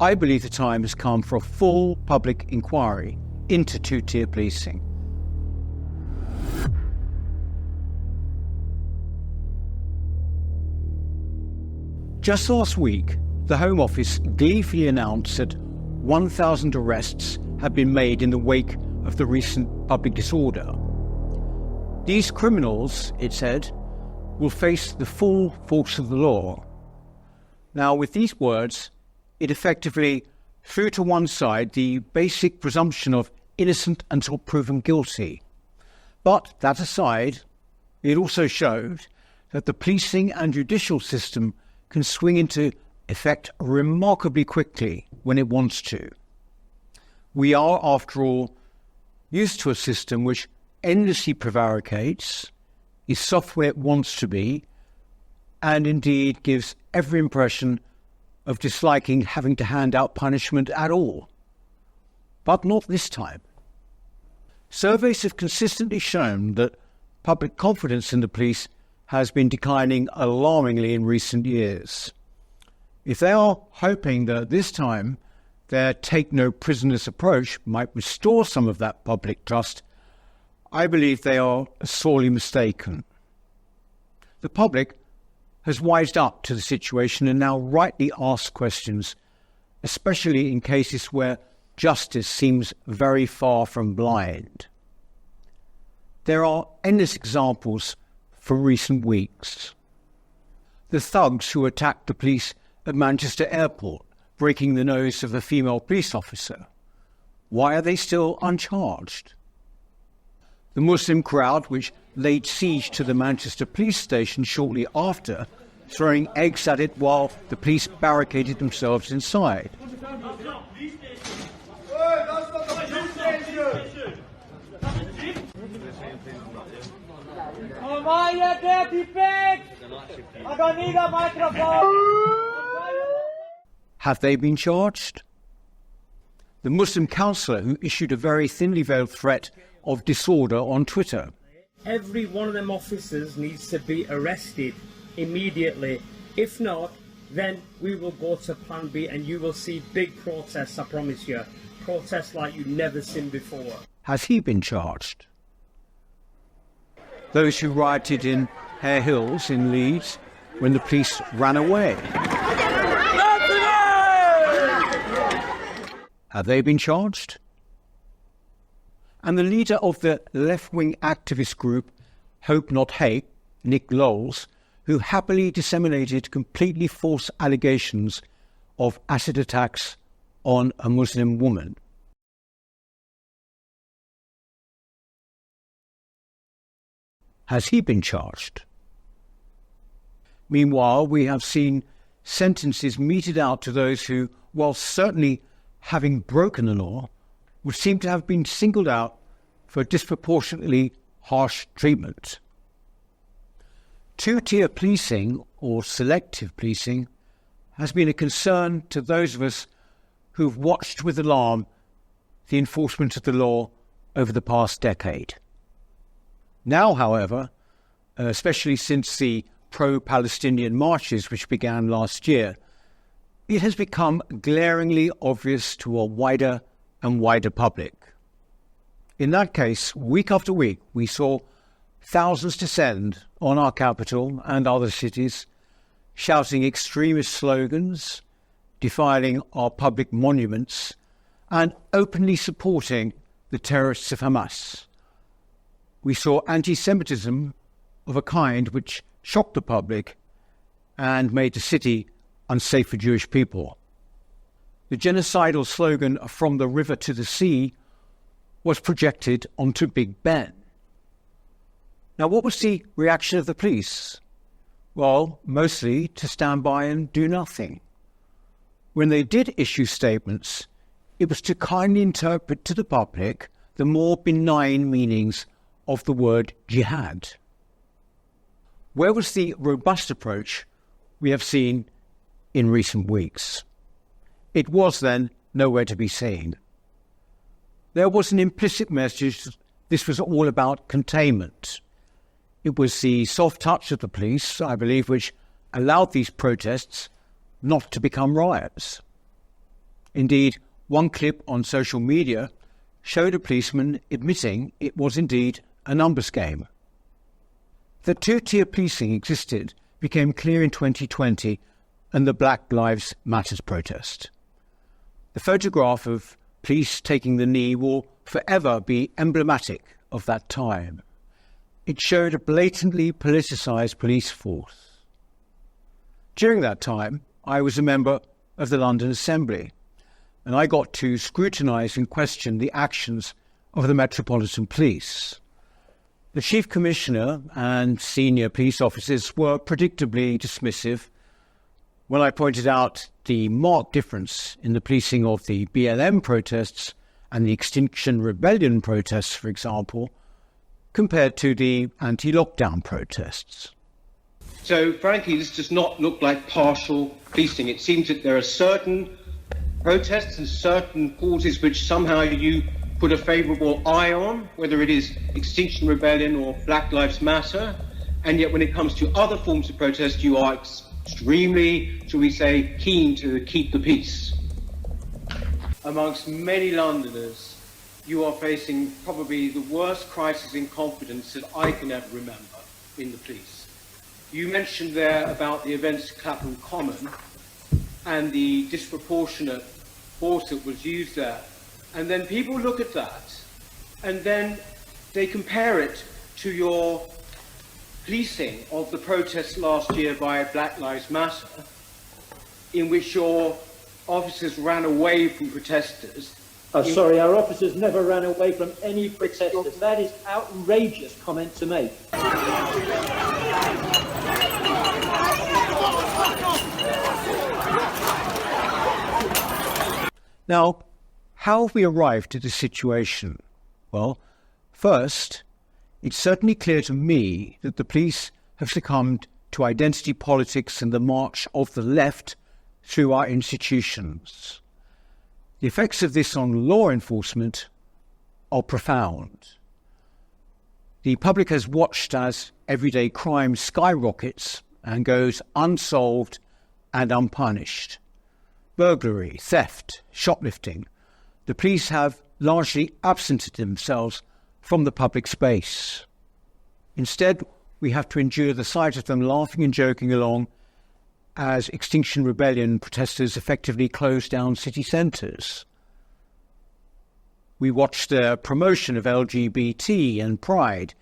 I believe the time has come for a full public inquiry into two-tier policing. Just last week, the Home Office gleefully announced that 1,000 arrests have been made in the wake of the recent public disorder. These criminals, it said, will face the full force of the law. Now, with these words, it effectively threw to one side the basic presumption of innocent until proven guilty. But that aside, it also showed that the policing and judicial system can swing into effect remarkably quickly when it wants to. We are, after all, used to a system which endlessly prevaricates, is soft where it wants to be, and indeed gives every impression of disliking having to hand out punishment at all. But not this time. Surveys have consistently shown that public confidence in the police has been declining alarmingly in recent years. If they are hoping that this time their take-no-prisoners approach might restore some of that public trust, I believe they are sorely mistaken. The public has wised up to the situation and now rightly asks questions, especially in cases where justice seems very far from blind. There are endless examples from recent weeks. The thugs who attacked the police at Manchester Airport, breaking the nose of a female police officer. Why are they still uncharged? The Muslim crowd which laid siege to the Manchester police station shortly after, throwing eggs at it while the police barricaded themselves inside. Have they been charged? The Muslim councillor who issued a very thinly veiled threat of disorder on Twitter. Every one of them officers needs to be arrested immediately. If not, then we will go to Plan B and you will see big protests, I promise you. Protests like you've never seen before. Has he been charged? Those who rioted in Hare Hills in Leeds when the police ran away. Have they been charged? And the leader of the left-wing activist group Hope Not Hate, Nick Lowles, who happily disseminated completely false allegations of acid attacks on a Muslim woman. Has he been charged? Meanwhile, we have seen sentences meted out to those who, while certainly having broken the law, would seem to have been singled out for disproportionately harsh treatment. Two-tier policing, or selective policing, has been a concern to those of us who've watched with alarm the enforcement of the law over the past decade. Now, however, especially since the pro-Palestinian marches which began last year, it has become glaringly obvious to a wider and wider public. In that case, week after week, we saw thousands descend on our capital and other cities, shouting extremist slogans, defiling our public monuments, and openly supporting the terrorists of Hamas. We saw anti-Semitism of a kind which shocked the public and made the city unsafe for Jewish people. The genocidal slogan "From the river to the sea" was projected onto Big Ben. Now, what was the reaction of the police? Well, mostly to stand by and do nothing. When they did issue statements, it was to kindly interpret to the public the more benign meanings of the word jihad. Where was the robust approach we have seen in recent weeks? It was then nowhere to be seen. There was an implicit message that this was all about containment. It was the soft touch of the police, I believe, which allowed these protests not to become riots. Indeed, one clip on social media showed a policeman admitting it was indeed a numbers game. That two-tier policing existed became clear in 2020 and the Black Lives Matter protest. The photograph of police taking the knee will forever be emblematic of that time. It showed a blatantly politicised police force. During that time, I was a member of the London Assembly, and I got to scrutinise and question the actions of the Metropolitan Police. The Chief Commissioner and senior police officers were predictably dismissive when I pointed out the marked difference in the policing of the BLM protests and the Extinction Rebellion protests, for example, compared to the anti-lockdown protests. So, frankly, this does not look like partial policing. It seems that there are certain protests and certain causes which somehow you put a favourable eye on, whether it is Extinction Rebellion or Black Lives Matter, and yet when it comes to other forms of protest, you are extremely, shall we say, keen to keep the peace. Amongst many Londoners, you are facing probably the worst crisis in confidence that I can ever remember in the police. You mentioned there about the events at Clapham Common and the disproportionate force that was used there. And then people look at that and then they compare it to your policing of the protests last year by Black Lives Matter, in which your officers ran away from protesters. Sorry, our officers never ran away from any protesters. That is outrageous comment to make. Now, how have we arrived at this situation? Well, first, it's certainly clear to me that the police have succumbed to identity politics and the march of the left through our institutions. The effects of this on law enforcement are profound. The public has watched as everyday crime skyrockets and goes unsolved and unpunished. Burglary, theft, shoplifting. The police have largely absented themselves from the public space. Instead, we have to endure the sight of them laughing and joking along as Extinction Rebellion protesters effectively close down city centres. We watch their promotion of LGBT and pride,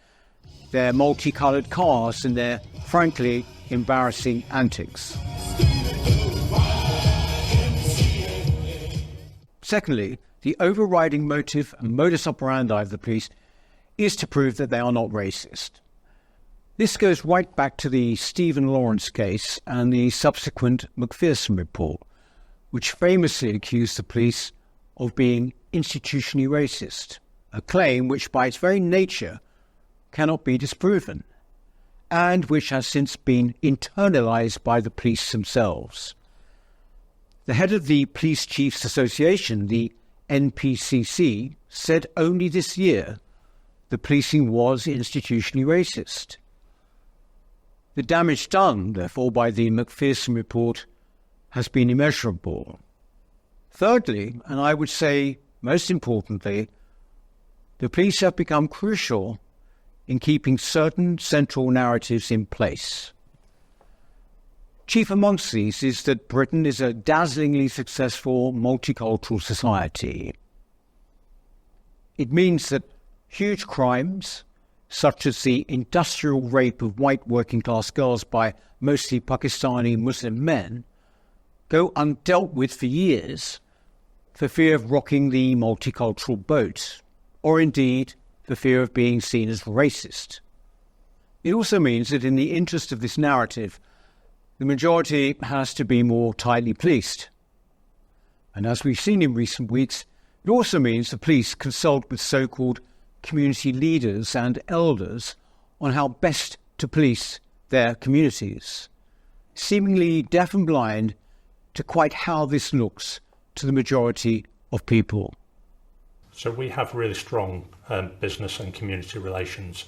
their multicoloured cars and their frankly embarrassing antics. Secondly, the overriding motive and modus operandi of the police is to prove that they are not racist. This goes right back to the Stephen Lawrence case and the subsequent Macpherson report, which famously accused the police of being institutionally racist, a claim which by its very nature cannot be disproven, and which has since been internalised by the police themselves. The head of the Police Chiefs Association, the NPCC, said only this year the policing was institutionally racist. The damage done, therefore, by the Macpherson report has been immeasurable. Thirdly, and I would say most importantly, the police have become crucial in keeping certain central narratives in place. Chief amongst these is that Britain is a dazzlingly successful multicultural society. It means that huge crimes, such as the industrial rape of white working-class girls by mostly Pakistani Muslim men, go undealt with for years for fear of rocking the multicultural boat, or indeed for fear of being seen as racist. It also means that in the interest of this narrative, the majority has to be more tightly policed. And as we've seen in recent weeks, it also means the police consult with so-called community leaders and elders on how best to police their communities, seemingly deaf and blind to quite how this looks to the majority of people. So we have really strong business and community relations,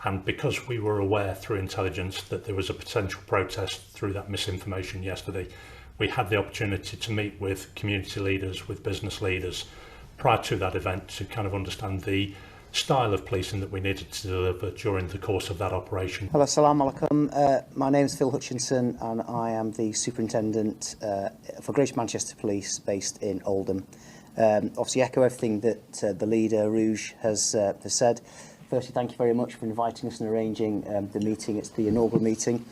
and because we were aware through intelligence that there was a potential protest through that misinformation yesterday, we had the opportunity to meet with community leaders, with business leaders prior to that event to kind of understand the style of policing that we needed to deliver during the course of that operation. Hello, Assalamu alaikum. My name is Phil Hutchinson and I am the Superintendent for Greater Manchester Police based in Oldham. Obviously echo everything that the leader, Rouge, has said. Firstly, thank you very much for inviting us and arranging the meeting. It's the inaugural meeting.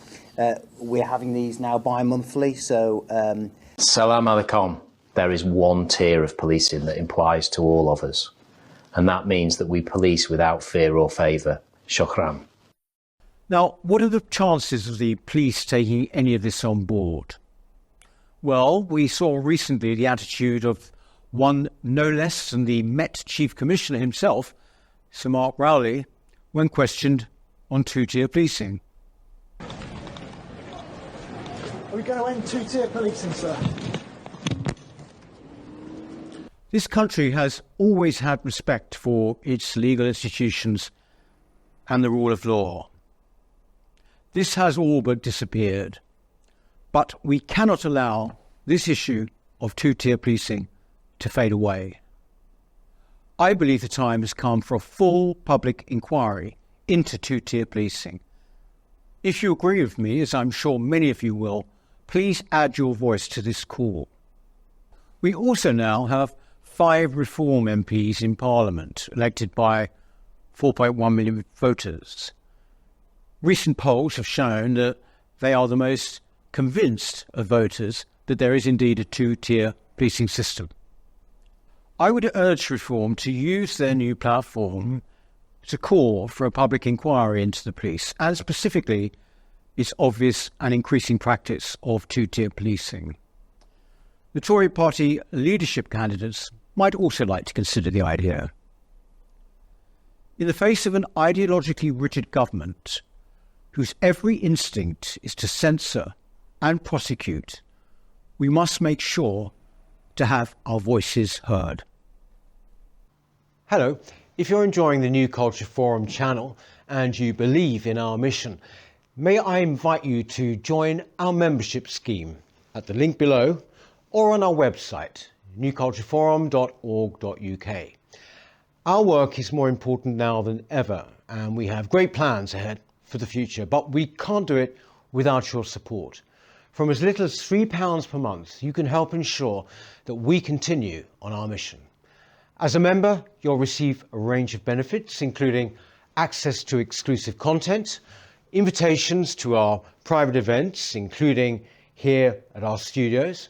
We're having these now bi-monthly, so... Salam alaikum. There is one tier of policing that applies to all of us, and that means that we police without fear or favour. Shukran. Now, what are the chances of the police taking any of this on board? Well, we saw recently the attitude of one no less than the Met Chief Commissioner himself, Sir Mark Rowley, when questioned on two-tier policing. Are we going to end two-tier policing, sir? This country has always had respect for its legal institutions and the rule of law. This has all but disappeared. But we cannot allow this issue of two-tier policing to fade away. I believe the time has come for a full public inquiry into two-tier policing. If you agree with me, as I'm sure many of you will, please add your voice to this call. We also now have 5 Reform MPs in Parliament, elected by 4.1 million voters. Recent polls have shown that they are the most convinced of voters that there is indeed a two-tier policing system. I would urge Reform to use their new platform to call for a public inquiry into the police, and specifically its obvious and increasing practice of two-tier policing. The Tory party leadership candidates might also like to consider the idea. In the face of an ideologically rigid government whose every instinct is to censor and prosecute, we must make sure to have our voices heard. Hello, if you're enjoying the New Culture Forum channel and you believe in our mission, may I invite you to join our membership scheme at the link below or on our website, newcultureforum.org.uk. Our work is more important now than ever and we have great plans ahead for the future, but we can't do it without your support. From as little as £3 per month, you can help ensure that we continue on our mission. As a member, you'll receive a range of benefits, including access to exclusive content, invitations to our private events, including here at our studios,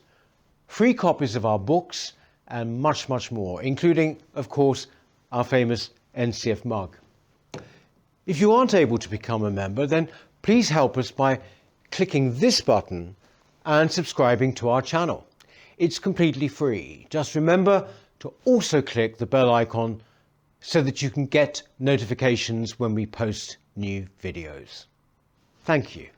free copies of our books, and much, much more, including, of course, our famous NCF mug. If you aren't able to become a member, then please help us by clicking this button and subscribing to our channel. It's completely free. Just remember to also click the bell icon so that you can get notifications when we post new videos. Thank you.